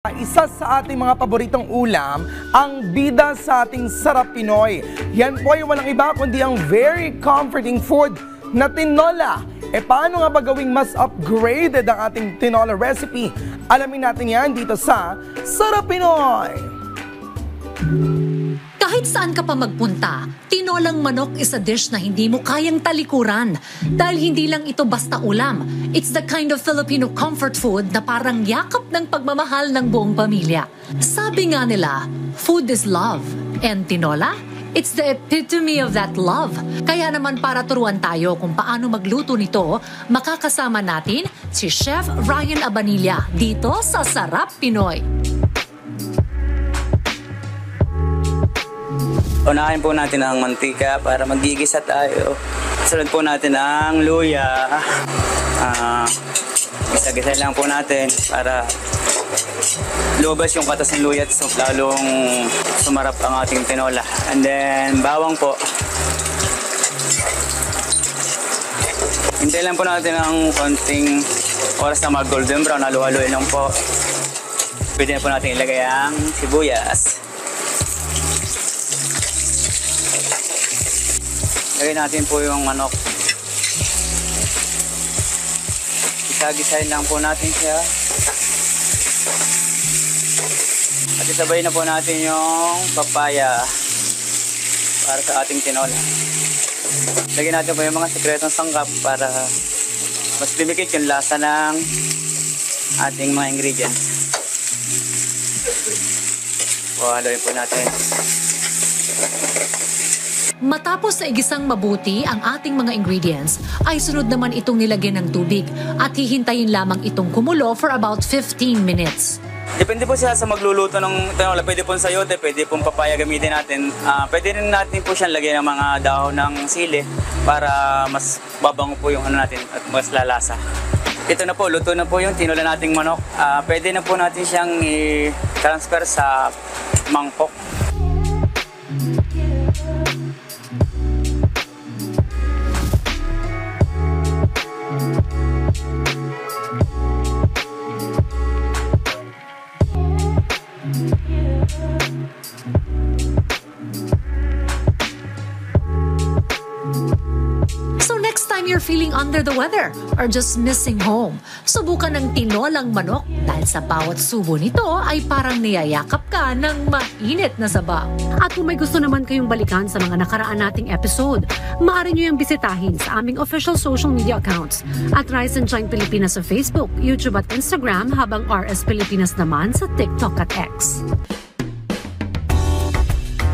Isa sa ating mga paboritong ulam, ang bida sa ating sarap Pinoy. Yan po ay walang iba kundi ang very comforting food na tinola. Paano nga ba gawing mas upgraded ang ating tinola recipe? Alamin natin yan dito sa Sarap Pinoy! Kahit saan ka pa magpunta, tinolang manok is a dish na hindi mo kayang talikuran. Dahil hindi lang ito basta ulam. It's the kind of Filipino comfort food na parang yakap ng pagmamahal ng buong pamilya. Sabi nga nila, food is love. And tinola? It's the epitome of that love. Kaya naman para turuan tayo kung paano magluto nito, makakasama natin si Chef Ryan Abanilla dito sa Sarap Pinoy. Unahin po natin ang mantika para magigisa tayo. Sunod po natin ang luya. Gisa-gisa lang po natin para lumabas yung katas ng luya at lalong sumarap ang ating tinola. And then bawang po. Hintayin lang po natin ang konting oras na mag-golden brown. Halo-haloin lang po. Pwede na po natin ilagay ang sibuyas. Lagay natin po yung manok. Isa-gisahin lang po natin siya. At isabay na po natin yung papaya para sa ating tinola. Lagyan natin po yung mga sekretong sangkap para mas lumikit yung lasa ng ating mga ingredients. Haluin po natin. Matapos na igisang mabuti ang ating mga ingredients, ay sunod naman itong nilagyan ng tubig at hihintayin lamang itong kumulo for about 15 minutes. Depende po siya sa magluluto ng tinola. Pwede po sayote, pwede po papaya gamitin natin. Pwede rin natin po siyang lagyan ng mga dahon ng sili para mas babango po yung ano natin at mas lalasa. Ito na po, luto na po yung tinola nating manok. Pwede na po natin siyang i-transfer sa mangkok. You're feeling under the weather or just missing home, subukan ng tinolang manok dahil sa bawat subo nito ay parang niyayakap ka ng mainit na saba. At kung may gusto naman kayong balikan sa mga nakaraan nating episode, maaari nyo yung bisitahin sa aming official social media accounts at Rise and Shine Pilipinas sa Facebook, YouTube at Instagram habang RS Pilipinas naman sa TikTok at X.